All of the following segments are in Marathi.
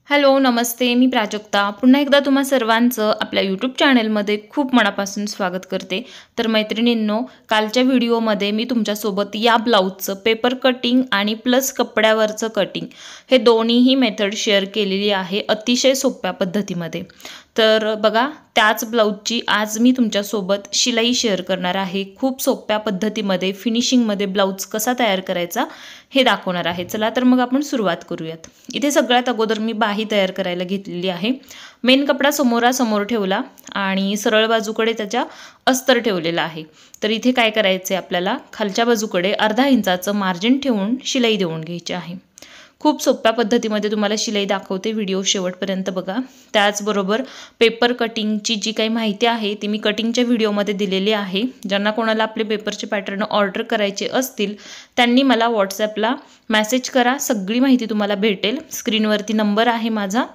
हॅलो, नमस्ते. मी प्राजक्ता. पुन्हा एकदा तुम्हा सर्वांचं आपल्या यूट्यूब चॅनलमध्ये खूप मनापासून स्वागत करते. तर मैत्रिणींनो, कालच्या व्हिडिओमध्ये मी तुमच्यासोबत या ब्लाऊजचं पेपर कटिंग आणि प्लस कपड्यावरचं कटिंग हे दोन्हीही मेथड शेअर केलेली आहे अतिशय सोप्या पद्धतीमध्ये. तर बघा, त्याच ब्लाऊजची आज मी तुमच्यासोबत शिलाई शेअर करणार आहे. खूप सोप्या पद्धतीमध्ये फिनिशिंगमध्ये ब्लाऊज कसा तयार करायचा हे दाखवणार आहे. चला तर मग आपण सुरुवात करूयात. इथे सगळ्यात अगोदर मी बाही तयार करायला घेतलेली आहे. मेन कपडा समोरासमोर ठेवला आणि सरळ बाजूकडे त्याच्या अस्तर ठेवलेला आहे. तर इथे काय करायचं आहे, आपल्याला खालच्या बाजूकडे अर्धा इंचाचं मार्जिन ठेवून शिलाई देऊन घ्यायची आहे. खूप सोप्या पद्धतीमध्ये तुम्हाला शिलाई दाखवते, व्हिडिओ शेवटपर्यंत बघा. त्याचबरोबर पेपर कटिंगची जी काही माहिती आहे ती मी कटिंगच्या व्हिडिओमध्ये दिलेली आहे. ज्यांना कोणाला आपले पेपरचे पॅटर्न ऑर्डर करायचे असतील त्यांनी मला व्हॉट्सॲपला मेसेज करा, सगळी माहिती तुम्हाला भेटेल. स्क्रीनवरती नंबर आहे माझा.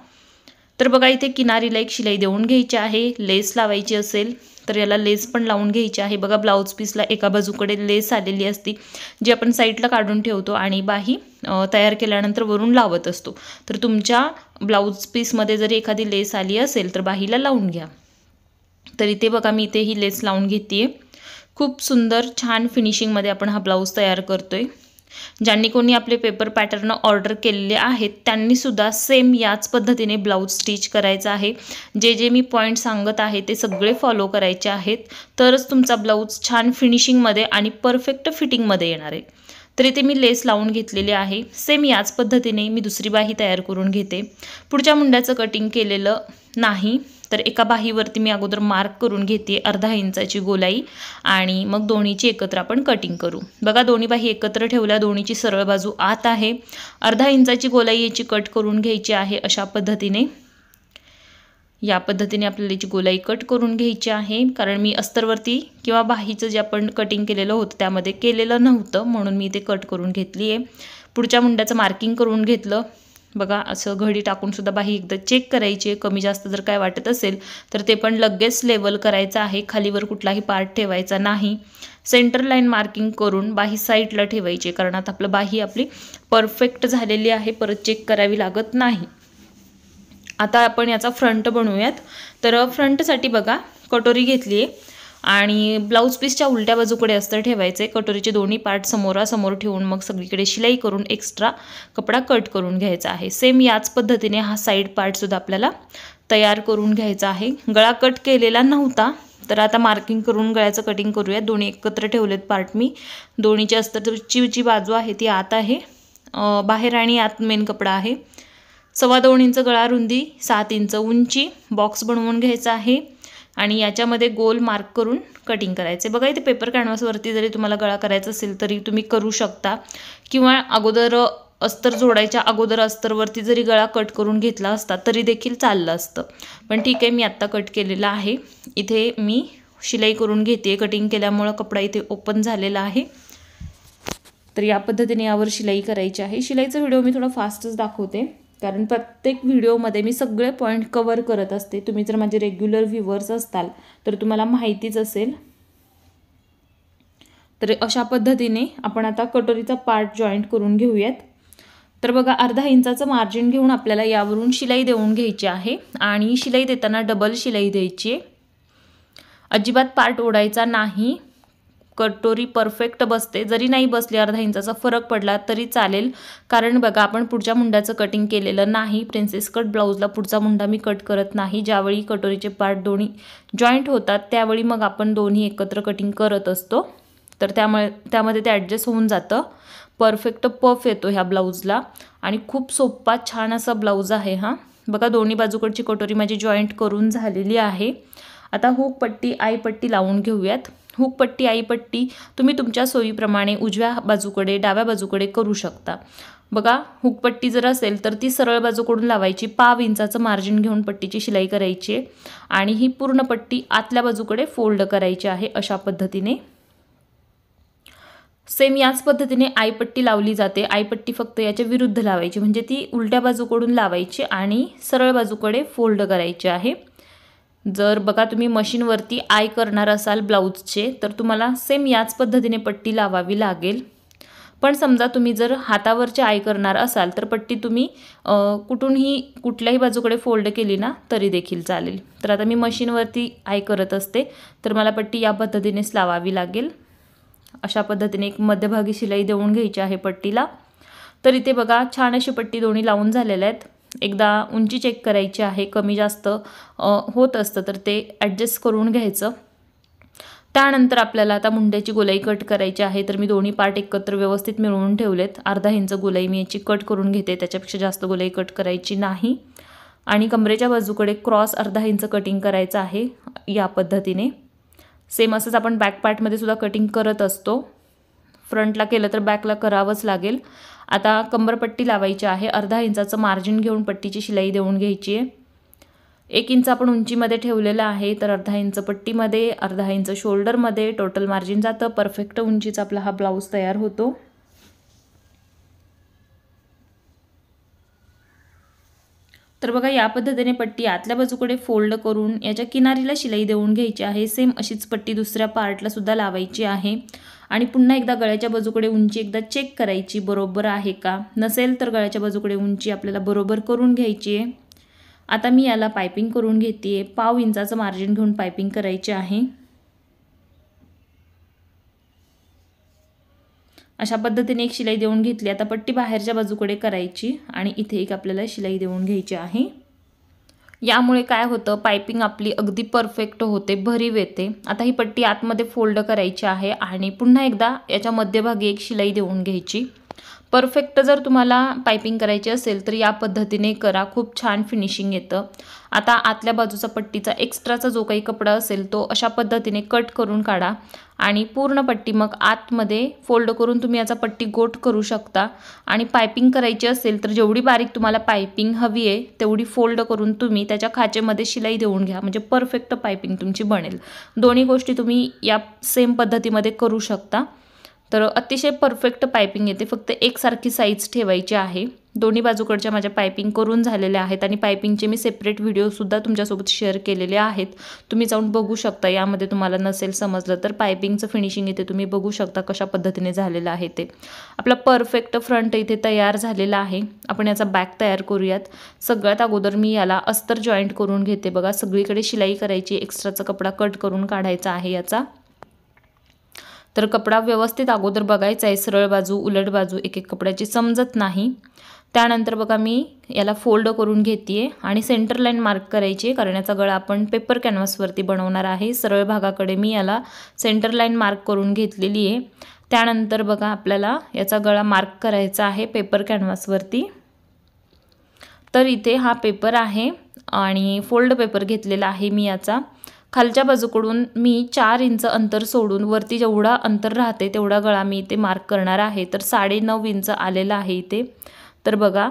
तर बघा, इथे किनारीला एक शिलाई देऊन घ्यायची आहे. लेस लावायची असेल तर याला लेस पण लावून घ्यायची आहे. बघा, ब्लाऊज पीसला एका बाजूकडे लेस आलेली असती जी आपण साईडला काढून ठेवतो आणि बाही तयार केल्यानंतर वरून लावत असतो. तर तुमच्या ब्लाऊज पीसमध्ये जरी एखादी लेस आली असेल तर बाहीला लावून घ्या. तर इथे बघा, मी इथे ही लेस लावून घेते. खूप सुंदर छान फिनिशिंगमध्ये आपण हा ब्लाऊज तयार करतोय. ज्यांनी कोणी आपले पेपर पॅटर्न ऑर्डर केलेले आहेत त्यांनी सुद्धा सेम याच पद्धतीने ब्लाऊज स्टिच करायचा आहे. जे जे मी पॉईंट सांगत आहे ते सगळे फॉलो करायचे आहेत, तरच तुमचा ब्लाऊज छान फिनिशिंगमध्ये आणि परफेक्ट फिटिंगमध्ये येणार आहे. तर इथे मी लेस लावून घेतलेली आहे. सेम याच पद्धतीने मी दुसरी बाही तयार करून घेते. पुढच्या मुंड्याचं कटिंग केलेलं नाही, तर एका बाहीवरती मी अगोदर मार्क करून घेते अर्धा इंचाची गोलाई आणि मग दोन्हीची एकत्र आपण कटिंग करू. बघा, दोन्ही बाही एकत्र ठेवल्या, दोन्हीची सरळ बाजू आत आहे. अर्धा इंचाची गोलाई याची कट करून घ्यायची आहे. अशा पद्धतीने या पद्धतीने आपल्याला याची गोलाई कट करून घ्यायची आहे. कारण मी अस्तरवरती किंवा बाहीचं जे आपण कटिंग केलेलं होतं त्यामध्ये केलेलं नव्हतं, म्हणून मी ते कट करून घेतली आहे. पुढच्या मुंड्याचं मार्किंग करून घेतलं. बघा, असं घडी टाकून सुद्धा बाही एकदा चेक करायची आहे. कमी जास्त जर काय वाटत असेल तर ते पण लगेच लेवल करायचं आहे. खालीवर कुठलाही पार्ट ठेवायचा नाही. सेंटर लाईन मार्किंग करून बाही साईडला ठेवायची, कारण आता आपलं बाही आपली परफेक्ट झालेली आहे, परत चेक करावी लागत नाही. आता आपण याचा फ्रंट बनवूयात. तर फ्रंटसाठी बघा, कटोरी घेतली आहे आणि ब्लाऊज पीसच्या उलट्या बाजूकडे अस्तर ठेवायचे. कटोरीचे दोन्ही पार्ट समोरासमोर ठेवून मग सगळीकडे शिलाई करून एक्स्ट्रा कपडा कट करून घ्यायचा आहे. सेम याच पद्धतीने हा साईड पार्टसुद्धा आपल्याला तयार करून घ्यायचा आहे. गळा कट केलेला नव्हता, तर आता मार्किंग करून गळ्याचं कटिंग करूया. दोन्ही एकत्र ठेवलेत पार्ट मी. दोन्हीची अस्तरची जी बाजू आहे ती आत आहे, बाहेर आणि आत मेन कपडा आहे. 2.25 इंच गळा रुंदी, 7 इंच उंची बॉक्स बनवून घ्यायचा आहे आणि याच्यामध्ये गोल मार्क करून कटिंग करायचे. बघा, इथे पेपर कॅनव्हासवरती जरी तुम्हाला गळा करायचा असेल तरी तुम्ही करू शकता, किंवा अगोदर अस्तर जोडायच्या अगोदर अस्तरवरती जरी गळा कट करून घेतला असता तरी देखील चाललं असतं. पण ठीक आहे, मी आत्ता कट केलेला आहे. इथे मी शिलाई करून घेते. कटिंग केल्यामुळं कपडा इथे ओपन झालेला आहे. तर या पद्धतीने यावर शिलाई करायची आहे. शिलाईचा व्हिडिओ मी थोडा फास्टच दाखवते, कारण प्रत्येक व्हिडिओमध्ये मी सगळे पॉईंट कवर करत असते. तुम्ही जर माझे रेग्युलर व्ह्यूवर्स असताल तर तुम्हाला माहितीच असेल. तर अशा पद्धतीने आपण आता कटोरीचा पार्ट जॉईंट करून घेऊयात. तर बघा, अर्धा इंचाचं मार्जिन घेऊन आपल्याला यावरून शिलाई देऊन घ्यायची आहे आणि शिलाई देताना डबल शिलाई द्यायची. अजिबात पार्ट ओढायचा नाही. कटोरी परफेक्ट बसते. जरी नाही बसली, अर्धा इंचाचा फरक पडला तरी चालेल, कारण बघा, आपण पुढच्या मुंड्याचं कटिंग केलेलं नाही. प्रिन्सेस कट ब्लाऊजला पुढचा मुंडा मी कट करत नाही. ज्यावेळी कटोरीचे पार्ट दोन्ही जॉईंट होतात त्यावेळी मग आपण दोन्ही एकत्र कटिंग करत असतो. तर त्यामध्ये ते ॲडजस्ट होऊन जातं. परफेक्ट पफ येतो ह्या ब्लाऊजला आणि खूप सोपा छान असा ब्लाऊज आहे हा. बघा, दोन्ही बाजूकडची कटोरी माझी जॉईंट करून झालेली आहे. आता हुक पट्टी आई पट्टी लावून घेऊयात. हुक पट्टी आई पट्टी तुम्ही तुमच्या सोयीप्रमाणे उजव्या बाजूकडे डाव्या बाजूकडे करू शकता. बघा, हुक पट्टी जर असेल तर ती सरळ बाजूकडून लावायची. 1/2 इंचाचं मार्जिन घेऊन पट्टीची शिलाई करायची आणि ही पूर्ण पट्टी आतल्या बाजूकडे फोल्ड करायची आहे. अशा पद्धतीने सेम याच पद्धतीने आईपट्टी लावली जाते. आईपट्टी फक्त याच्या विरुद्ध लावायची, म्हणजे ती उलट्या बाजूकडून लावायची आणि सरळ बाजूकडे फोल्ड करायची आहे. जर बघा, तुम्ही मशीनवरती आय करणार असाल ब्लाऊजचे तर तुम्हाला सेम याच पद्धतीने पट्टी लावावी लागेल. पण समजा तुम्ही जर हातावरची आय करणार असाल तर पट्टी तुम्ही कुठल्याही बाजूकडे फोल्ड केली ना तरी देखील चालेल। तर आता मी मशीनवरती आय करत असते, तर मला पट्टी या पद्धतीनेच लावावी लागेल। अशा पद्धतीने एक मध्यभागी शिलाई देऊन घ्यायची आहे पट्टीला। तर इथे बघा छान अशी पट्टी दोन्ही लावून झालेल्या आहेत। एकदा उंची चेक करायची आहे, कमी जास्त होत असतं तर ते ॲडजस्ट करून घ्यायचं। त्यानंतर आपल्याला आता मुंड्याची गोलाई कट करायची आहे, तर मी दोन्ही पार्ट एकत्र व्यवस्थित मिळवून ठेवलेत। अर्धा इंच गोलाई मी याची कट करून घेते, त्याच्यापेक्षा जास्त गोलाई कट करायची नाही। आणि कमरेच्या बाजूकडे क्रॉस अर्धा इंच कटिंग करायचं आहे या पद्धतीने। सेम असंच आपण बॅक पार्टमध्ये सुद्धा कटिंग करत असतो, फ्रंटला केलं तर बॅकला करावंच लागेल। आता कंबरपट्टी लावायची आहे, अर्धा इंचाचं मार्जिन घेऊन पट्टीची शिलाई देऊन घ्यायची आहे। 1 इंच आपण उंचीमध्ये ठेवलेला आहे, तर अर्धा इंच पट्टीमध्ये, अर्धा इंच शोल्डरमध्ये टोटल मार्जिन जातं। परफेक्ट उंचीचा आपला हा ब्लाऊज तयार होतो। तर बघा या पद्धतीने पट्टी आतल्या बाजूकडे फोल्ड करून याच्या किनारीला शिलाई देऊन घ्यायची आहे। सेम अशीच पट्टी दुसऱ्या पार्टला सुद्धा लावायची आहे। आणि पुन्हा एकदा गळ्याच्या बाजूकडे उंची एकदा चेक करायची बरोबर आहे का, नसेल तर गळ्याच्या बाजूकडे उंची आपल्याला बरोबर करून घ्यायची आहे। आता मी याला पायपिंग करून घेते, पाव इंचाचं मार्जिन घेऊन पायपिंग करायची आहे। अशा पद्धतीने एक शिलाई देऊन घेतली। आता पट्टी बाहेरच्या बाजूकडे करायची आणि इथे एक आपल्याला शिलाई देऊन घ्यायची आहे। यामुळे काय होतं, पायपिंग आपली अगदी परफेक्ट होते, भरीव येते। आता ही पट्टी आतमध्ये फोल्ड करायची आहे आणि पुन्हा एकदा याच्या मध्यभागी एक शिलाई देऊन घ्यायची। परफेक्ट जर तुम्हाला पायपिंग करायची असेल तर या पद्धतीने करा, खूप छान फिनिशिंग येतं। आता आतल्या बाजूचा पट्टीचा एक्स्ट्राचा जो काही कपडा असेल तो अशा पद्धतीने कट करून काढा आणि पूर्ण पट्टी मग आतमध्ये फोल्ड करून तुम्ही याचा पट्टी गोट करू शकता। आणि पायपिंग करायची असेल तर जेवढी बारीक तुम्हाला पायपिंग हवी आहे तेवढी फोल्ड करून तुम्ही त्याच्या खाचेमध्ये शिलाई देऊन घ्या, म्हणजे परफेक्ट पायपिंग तुमची बनेल। दोन्ही गोष्टी तुम्ही या सेम पद्धतीमध्ये करू शकता, तर अतिशय परफेक्ट पायपिंग येते। फक्त एकसारखी साईज ठेवायची आहे। दोन्ही बाजूकडच्या माझ्या पायपिंग करून झालेल्या आहेत आणि पायपिंगचे मी सेपरेट व्हिडिओसुद्धा तुमच्यासोबत शेअर केलेले आहेत, तुम्ही जाऊन बघू शकता। यामध्ये तुम्हाला नसेल समजलं तर पायपिंगचं फिनिशिंग इथे तुम्ही बघू शकता कशा पद्धतीने झालेलं आहे ते। आपला परफेक्ट फ्रंट इथे तयार झालेला आहे। आपण याचा बॅक तयार करूयात। सगळ्यात अगोदर मी याला अस्तर जॉईंट करून घेते। बघा सगळीकडे शिलाई करायची, एक्स्ट्राचा कपडा कट करून काढायचा आहे याचा। तर कपडा व्यवस्थित अगोदर बघायचा आहे, सरळ बाजू उलट बाजू एक एक कपड्याची समजत नाही। त्यानंतर बघा मी याला फोल्ड करून घेते आणि सेंटर लाईन मार्क करायची, कारण याचा गळा आपण पेपर कॅनव्हासवरती बनवणार आहे। सरळ भागाकडे मी याला सेंटर लाईन मार्क करून घेतलेली आहे। त्यानंतर बघा आपल्याला याचा गळा मार्क करायचा आहे पेपर कॅनव्हासवरती। तर इथे हा पेपर आहे आणि फोल्ड पेपर घेतलेला आहे मी याचा। खालच्या बाजूकडून मी 4 इंच अंतर सोडून वरती जेवढा अंतर राहते तेवढा गळा मी इथे मार्क करणार आहे। तर 9.5 इंच आलेला आहे इथे। तर बघा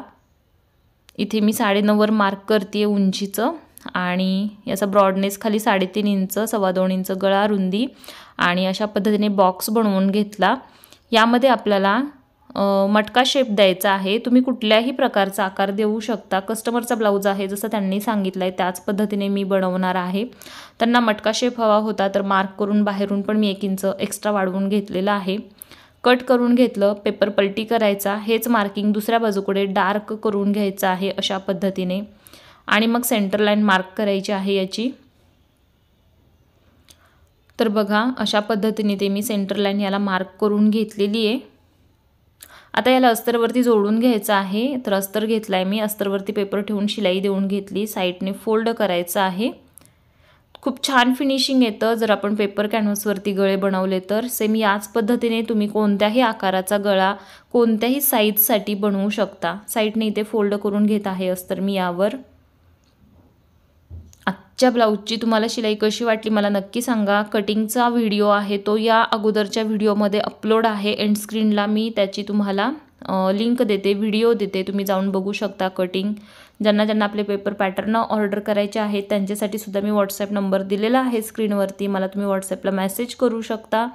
इथे मी 9.5 वर मार्क करते उंचीचं आणि याचा ब्रॉडनेस खाली 3.5 इंच, 2.25 इंच गळा रुंदी आणि अशा पद्धतीने बॉक्स बनवून घेतला। यामध्ये आपल्याला मटका शेप द्यायचा आहे। तुम्ही कुठल्याही प्रकारचा आकार देऊ शकता। कस्टमरचा ब्लाऊज आहे जसं त्यांनी सांगितलं आहे त्याच पद्धतीने मी बनवणार आहे। त्यांना मटका शेप हवा होता तर मार्क करून बाहेरून पण मी 1 इंच एक्स्ट्रा वाढवून घेतलेला आहे। कट करून घेतलं, पेपर पलटी करायचा, हेच मार्किंग दुसऱ्या बाजूकडे डार्क करून घ्यायचं आहे अशा पद्धतीने आणि मग सेंटर लाईन मार्क करायची आहे याची। तर बघा अशा पद्धतीने ते मी सेंटर लाईन याला मार्क करून घेतलेली आहे। आता याला अस्तरवरती जोडून घ्यायचं आहे। तर अस्तर घेतलाय मी, अस्तरवरती पेपर ठेवून शिलाई देऊन घेतली, साईडने फोल्ड करायचं आहे। खूप छान फिनिशिंग येतं जर आपण पेपर कॅनव्हासवरती गळे बनवले तर। सेम याच पद्धतीने तुम्ही कोणत्याही आकाराचा गळा कोणत्याही साईजसाठी बनवू शकता। साईडने इथे फोल्ड करून घेत आहे अस्तर मी यावर। आजच्या ब्लाऊजची तुम्हाला शिलाई कशी वाटली मला नक्की सांगा। कटिंगचा व्हिडिओ आहे तो या अगोदरच्या व्हिडिओमध्ये अपलोड आहे, एंड स्क्रीनला मी त्याची तुम्हाला लिंक देते, व्हिडिओ देते, तुम्ही जाऊन बघू शकता कटिंग। ज्यांना ज्यांना आपले पेपर पॅटर्न ऑर्डर करायचे आहेत त्यांच्यासाठी सुद्धा मी व्हॉट्सॲप नंबर दिलेला आहे स्क्रीनवरती, मला तुम्ही व्हॉट्सॲपला मेसेज करू शकता।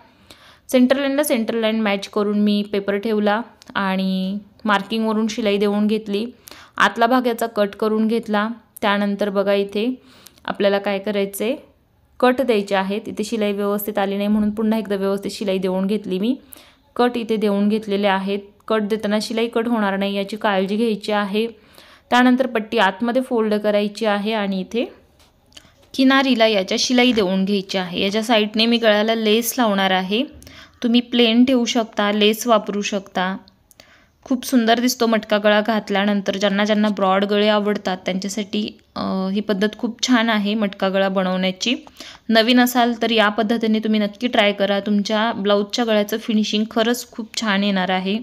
सेंटर लाईनला सेंटर लाईन मॅच करून मी पेपर ठेवला आणि मार्किंगवरून शिलाई देऊन घेतली। आतला भाग याचा कट करून घेतला। त्यानंतर बघा इथे आपल्याला काय करायचे, कट द्यायचे आहेत। इथे शिलाई व्यवस्थित आली नाही म्हणून पुन्हा एकदा व्यवस्थित शिलाई देऊन घेतली मी। कट इथे देऊन घेतलेले आहेत। कट देताना शिलाई कट होणार नाही याची काळजी घ्यायची आहे। त्यानंतर पट्टी आतमध्ये फोल्ड करायची आहे आणि इथे किनारीला याच्या शिलाई देऊन घ्यायची आहे। याच्या साईडने मी गळ्याला लेस लावणार आहे। तुम्ही प्लेन ठेवू शकता, लेस वापरू शकता। खूप सुंदर दिसतो मटका गळा घातल्यानंतर। ज्यांना ब्रॉड गळे आवडतात त्यांच्यासाठी ही पद्धत खूप छान आहे मटका गळा बनवण्याची। नवीन असाल तर या पद्धतीने तुम्ही नक्की ट्राय करा। तुमच्या ब्लाऊजच्या गळ्याचं फिनिशिंग खरंच खूप छान येणार आहे।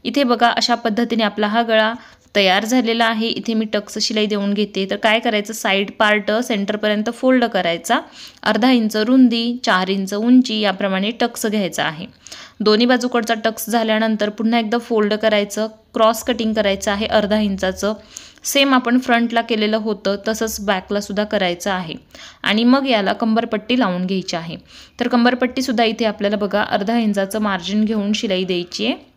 इथे बघा अशा पद्धतीने आपला हा गळा तयार झालेला आहे। इथे मी टक्स शिलाई देऊन घेते। तर काय करायचं, साईड पार्ट सेंटरपर्यंत फोल्ड करायचा, अर्धा इंच रुंदी 4 इंच उंची याप्रमाणे टक्स घ्यायचा आहे। दोन्ही बाजूकडचा टक्स झाल्यानंतर पुन्हा एकदा फोल्ड करायचं, क्रॉस कटिंग करायचं आहे अर्धा इंचाचं। सेम आपण फ्रंटला केलेलं होतं तसंच बॅकला सुद्धा करायचं आहे आणि मग याला कंबरपट्टी लावून घ्यायची आहे। तर कंबरपट्टी सुद्धा इथे आपल्याला बघा अर्धा इंचाचं मार्जिन घेऊन शिलाई द्यायची आहे।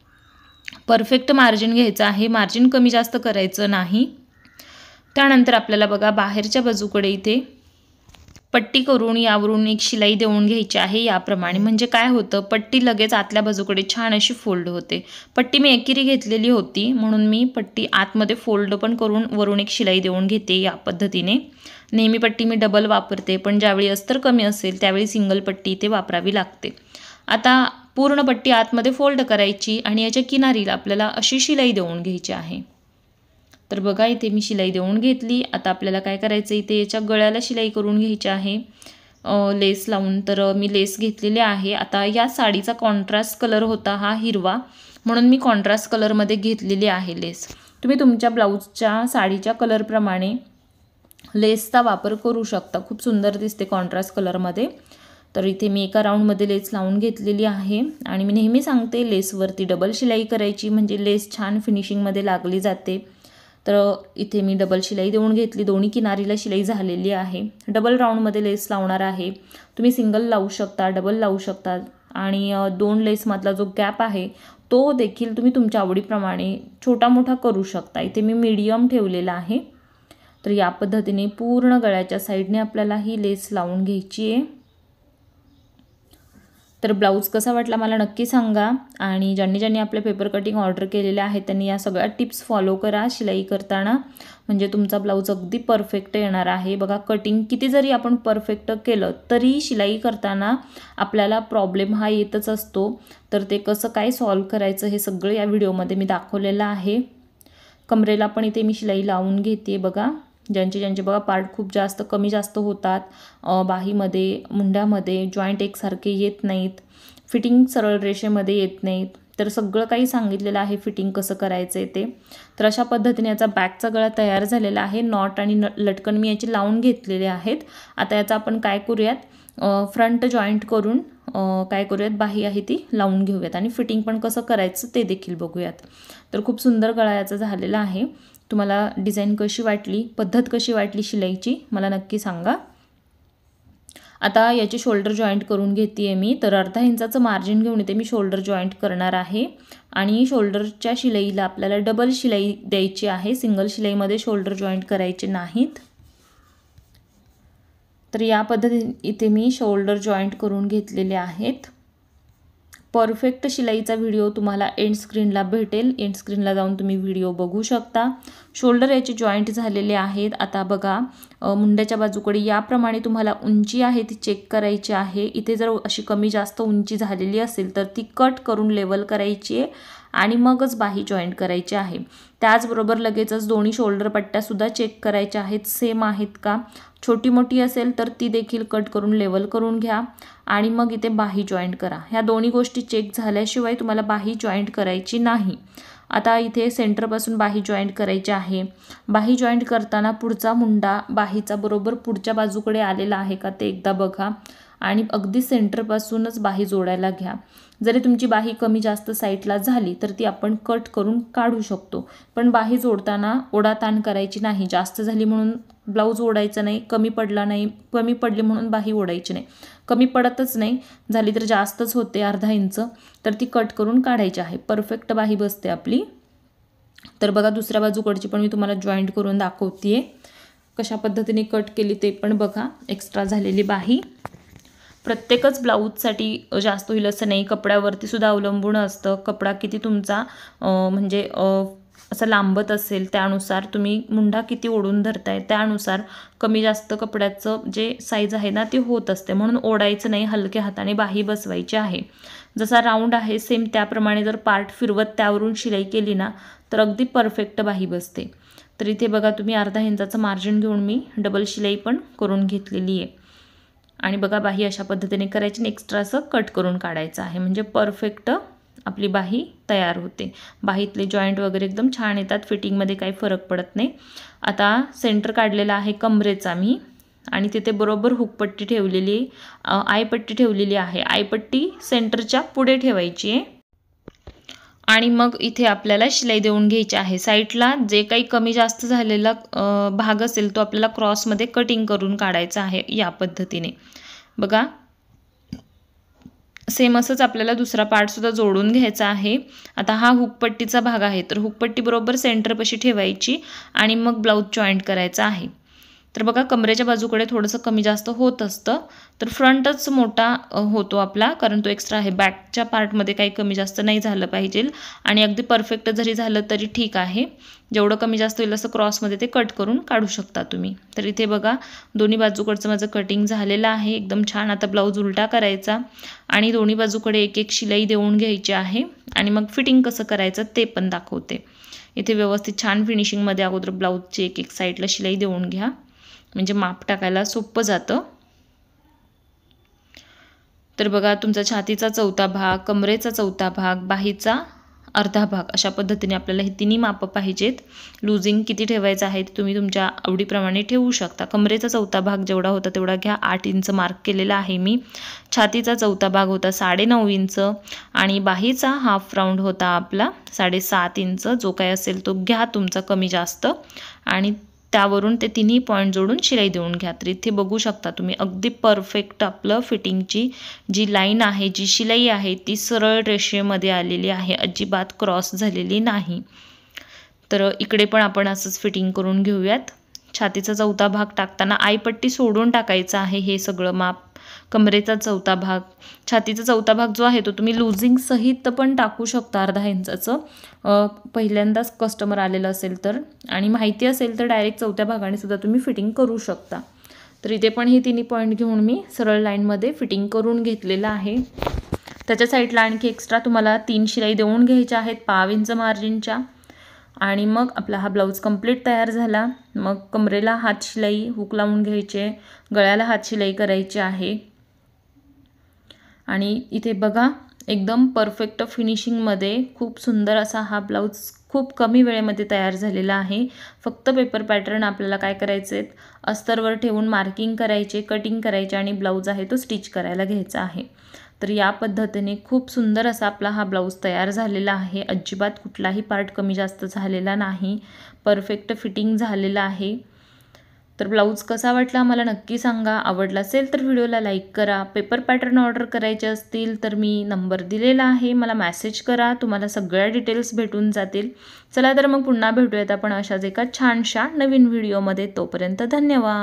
परफेक्ट मार्जिन घ्यायचं आहे, मार्जिन कमी जास्त करायचं नाही। त्यानंतर आपल्याला बघा बाहेरच्या बाजूकडे इथे पट्टी करून यावरून एक शिलाई देऊन घ्यायची आहे याप्रमाणे। म्हणजे काय होतं, पट्टी लगेच आतल्या बाजूकडे छान अशी फोल्ड होते। पट्टी मी एकेरी घेतलेली होती म्हणून मी पट्टी आतमध्ये फोल्ड पण करून वरून एक शिलाई देऊन घेते या पद्धतीने। नेहमी पट्टी मी डबल वापरते, पण ज्यावेळी अस्तर कमी असेल त्यावेळी सिंगल पट्टी इथे वापरावी लागते। आता पूर्ण पट्टी आतमध्ये फोल्ड करायची आणि याच्या किनारीला आपल्याला अशी शिलाई देऊन घ्यायची आहे। तर बघा इथे मी शिलाई देऊन घेतली। आता आपल्याला काय करायचं, इथे याच्या गळ्याला शिलाई करून घ्यायची आहे लेस लावून। तर मी लेस घेतलेली आहे। आता या साडीचा कॉन्ट्रास्ट कलर होता हा हिरवा, म्हणून मी कॉन्ट्रास्ट कलरमध्ये घेतलेली आहे लेस। तुम्ही तुमच्या ब्लाऊजच्या साडीच्या कलरप्रमाणे लेसचा वापर करू शकता, खूप सुंदर दिसते कॉन्ट्रास्ट कलरमध्ये। तर इथे मी एका राऊंडमध्ये लेस लावून घेतलेली आहे आणि मी नेहमी सांगते लेसवरती डबल शिलाई करायची, म्हणजे लेस छान फिनिशिंगमध्ये लागली जाते। तर इथे मी डबल शिलाई देऊन घेतली, दोन्ही किनारीला शिलाई झालेली आहे। डबल राऊंडमध्ये लेस लावणार आहे। तुम्ही सिंगल लावू शकता, डबल लावू शकता आणि 2 लेसमधला जो गॅप आहे तो देखील तुम्ही तुमच्या आवडीप्रमाणे छोटा मोठा करू शकता। इथे मी मीडियम ठेवलेला आहे। तर या पद्धतीने पूर्ण गळ्याच्या साईडने आपल्याला ही लेस लावून घ्यायची आहे। तर ब्लाऊज कसा वाटला मला नक्की सांगा आणि ज्यांनी आपले पेपर कटिंग ऑर्डर केलेले आहेत त्यांनी या सगळ्या टिप्स फॉलो करा शिलाई करताना, म्हणजे तुमचा ब्लाऊज अगदी परफेक्ट येणार आहे। बघा कटिंग किती जरी आपण परफेक्ट केलं तरी शिलाई करताना आपल्याला प्रॉब्लेम हा येतच असतो। तर ते कसं काय सॉल्व्ह करायचं हे सगळं या व्हिडिओमध्ये मी दाखवलेलं आहे। कमरेला पण इथे मी शिलाई लावून घेते बघा। ज्यांचे बघा पार्ट खूप जास्त कमी जास्त होतात, बाहीमध्ये मुंड्यामध्ये जॉईंट एकसारखे येत नाहीत, फिटिंग सरळ रेषेमध्ये येत नाहीत, तर सगळं काही सांगितलेलं आहे फिटिंग कसं करायचं आहे ते। तर अशा पद्धतीने याचा बॅकचा गळा तयार झालेला आहे। नॉट आणि लटकन मी याची लावून घेतलेले आहेत। आता याचा आपण काय करूयात, फ्रंट जॉईंट करून काय करूयात, बाही आहे ती लावून घेऊयात आणि फिटिंग पण कसं करायचं ते देखील बघूयात। तर खूप सुंदर गळा याचा झालेला आहे। तुम्हाला डिझाईन कशी वाटली, पद्धत कशी वाटली शिलाईची मला नक्की सांगा। आता याची शोल्डर जॉईंट करून घेते मी। तर अर्धा इंचाचं मार्जिन घेऊन इथे मी शोल्डर जॉईंट करणार आहे आणि शोल्डरच्या शिलाईला आपल्याला डबल शिलाई द्यायची आहे, सिंगल शिलाईमध्ये शोल्डर जॉईंट करायचे नाहीत। तर या पद्धतीने इथे मी शोल्डर जॉईंट करून घेतलेले आहेत। परफेक्ट शिलाईचा व्हिडिओ तुम्हाला एंड स्क्रीनला भेटेल, एंड स्क्रीनला जाऊन तुम्ही व्हिडिओ बघू शकता। शोल्डर याचे जॉईंट झालेले आहेत। आता बघा मुंड्याच्या बाजूकडे याप्रमाणे तुम्हाला उंची आहे ती चेक करायची आहे। इथे जर अशी कमी जास्त उंची झालेली असेल तर ती कट करून लेवल करायची आहे आणि मगच बाही जॉईंट करायची आहे। त्याचबरोबर लगेचच दोन्ही शोल्डर पट्ट्यासुद्धा चेक करायच्या आहेत, सेम आहेत का। छोटी मोठी असेल तर ती देखील कट करून लेवल करून घ्या आणि मग इथे बाही जॉईंट करा। ह्या दोन्ही गोष्टी चेक झाल्याशिवाय तुम्हाला बाही जॉईंट करायची नाही। आता इथे सेंटरपासून बाही जॉईंट करायची आहे। बाही जॉईंट करताना पुढचा मुंडा बाहीचा बरोबर पुढच्या बाजूकडे आलेला आहे का ते एकदा बघा आणि अगदी सेंटरपासूनच बाही जोडायला घ्या। जरी तुमची बाही कमी जास्त साईडला झाली तर ती आपण कट करून काढू शकतो, पण बाही जोडताना ओढाताण करायची नाही। जास्त झाली म्हणून ब्लाऊज ओढायचं नाही, कमी पडली म्हणून बाही ओढायची नाही। कमी पडतच नाही, झाली तर जास्तच होते अर्धा इंच, तर ती कट करून काढायची आहे। परफेक्ट बाही बसते आपली। तर बघा दुसऱ्या बाजूकडची पण मी तुम्हाला जॉईंट करून दाखवते कशा पद्धतीने कट केली ते पण बघा, एक्स्ट्रा झालेली बाही। प्रत्येकच ब्लाऊजसाठी जास्त होईल असं नाही, कपड्यावरती सुद्धा अवलंबून असतं. कपडा किती तुमचा म्हणजे असं लांबत असेल त्यानुसार, तुम्ही मुंढा किती ओढून धरताय त्यानुसार कमी जास्त कपड्याचं जे साईज आहे ना ती होत असते. म्हणून ओढायचं नाही, हलक्या हाताने बाही बसवायची आहे. जसा राऊंड आहे सेम त्याप्रमाणे जर पार्ट फिरवत त्यावरून शिलाई केली ना तर अगदी परफेक्ट बाही बसते. तर इथे बघा तुम्ही अर्धा इंचाचं मार्जिन घेऊन मी डबल शिलाई पण करून घेतलेली आहे. आणि बघा बाही अशा पद्धतीने करायची आणि एक्स्ट्रा असं कट करून काढायचं आहे, म्हणजे परफेक्ट आपली बाही तयार होते. बाहीतले जॉईंट वगैरे एकदम छान येतात, फिटिंगमध्ये काही फरक पडत नाही. आता सेंटर काढलेला आहे कमरेचा मी, आणि तिथे बरोबर हुकपट्टी ठेवलेली, आयपट्टी ठेवलेली आहे. आयपट्टी सेंटरच्या पुढे ठेवायची आहे आणि मग इथे आपल्याला शिलाई देऊन घ्यायची आहे. साईडला जे काही कमी जास्त झालेला भाग असेल तो आपल्याला क्रॉसमध्ये कटिंग करून काढायचा आहे या पद्धतीने. बघा सेम असंच आपल्याला दुसरा पार्टसुद्धा जोडून घ्यायचा आहे. आता हा हुकपट्टीचा भाग आहे, तर हुकपट्टी बरोबर सेंटरपाशी ठेवायची आणि मग ब्लाऊज जॉईंट करायचा आहे. तर बघा कमरेच्या बाजूकडे थोडंसं कमी जास्त होत असतं, तर फ्रंटच मोठा होतो आपला, कारण तो एक्स्ट्रा आहे. बॅकच्या पार्टमध्ये काही कमी जास्त नाही झालं पाहिजे आणि अगदी परफेक्ट जरी झालं तरी ठीक आहे. जेवढं कमी जास्त होईल असं क्रॉसमध्ये ते कट करून काढू शकता तुम्ही. तर इथे बघा दोन्ही बाजूकडचं माझं कटिंग झालेलं आहे एकदम छान. आता ब्लाऊज उलटा करायचा आणि दोन्ही बाजूकडे एक एक शिलाई देऊन घ्यायची आहे आणि मग फिटिंग कसं करायचं ते पण दाखवते. इथे व्यवस्थित छान फिनिशिंगमध्ये अगोदर ब्लाऊजची एक एक साईडला शिलाई देऊन घ्या, म्हणजे माप टाकायला सोपं जातं. तर बघा तुमचा छातीचा चौथा भाग, कमरेचा चौथा भाग, बाहीचा अर्धा भाग, अशा पद्धतीने आपल्याला हे तिन्ही मापं पाहिजेत. लूजिंग किती ठेवायचं आहे ते तुम्ही तुमच्या आवडीप्रमाणे ठेवू शकता. कमरेचा चौथा भाग जेवढा होता तेवढा घ्या, 8 इंच मार्क केलेला आहे मी. छातीचा चौथा भाग होता 9.5 इंच आणि बाहीचा हाफ राऊंड होता आपला 7.5 इंच. जो काय असेल तो घ्या तुमचा कमी जास्त आणि त्यावरून ते तिन्ही पॉईंट जोडून शिलाई देऊन घ्या. तर इथे बघू शकता तुम्ही अगदी परफेक्ट आपलं फिटिंगची जी लाईन आहे, जी शिलाई आहे ती सरळ रेषेमध्ये आलेली आहे, अजिबात क्रॉस झालेली नाही. तर इकडे पण आपण असंच फिटिंग करून घेऊयात. छातीचा चौथा भाग टाकताना आयपट्टी सोडून टाकायचं आहे हे सगळं माप. कमरेचा चौथा भाग, छातीचा चौथा भाग जो आहे तो तुम्ही लूजिंग सहित पण टाकू शकता अर्धा इंचाचं, पहिल्यांदाच कस्टमर आलेलं असेल तर, आणि माहिती असेल तर डायरेक्ट चौथ्या भागाने सुद्धा तुम्ही फिटिंग करू शकता. तर इथे पण हे तिन्ही पॉईंट घेऊन मी सरळ लाईनमध्ये फिटिंग करून घेतलेलं आहे. त्याच्या साईडला आणखी एक्स्ट्रा तुम्हाला 3 शिलाई देऊन घ्यायच्या आहेत 1/2 इंच मार्जिनच्या. आणि मग आपला हा ब्लाऊज कंप्लीट तयार झाला. मग कमरेला हात शिलाई हुक लावून घ्यायचे, गळ्याला हात शिलाई करायची आहे. आणि इथे बघा एकदम परफेक्ट फिनिशिंगमध्ये खूप सुंदर असा हा ब्लाऊज खूप कमी वेळेमध्ये तयार झालेला आहे. फक्त पेपर पॅटर्न आपल्याला काय करायचे आहेत, अस्तरवर ठेवून मार्किंग करायचे, कटिंग करायचे आणि ब्लाऊज आहे तो स्टिच करायला घ्यायचा आहे. तर या पद्धतीने खूप सुंदर असा आपला हा ब्लाऊज तयार झालेला आहे. अजिबात कुठलाही पार्ट कमी जास्त झालेला नाही, परफेक्ट फिटिंग झालेला आहे. तर ब्लाऊज कसा वाटला मला नक्की सांगा. आवडला असेल तर व्हिडिओला लाईक करा. पेपर पॅटर्न ऑर्डर करायचे असतील तर मी नंबर दिलेला आहे, मला मेसेज करा, तुम्हाला सगळ्या डिटेल्स भेटून जातील. चला तर मग पुन्हा भेटूयात आपण अशाच एका छानशा नवीन व्हिडिओमध्ये. तोपर्यंत धन्यवाद.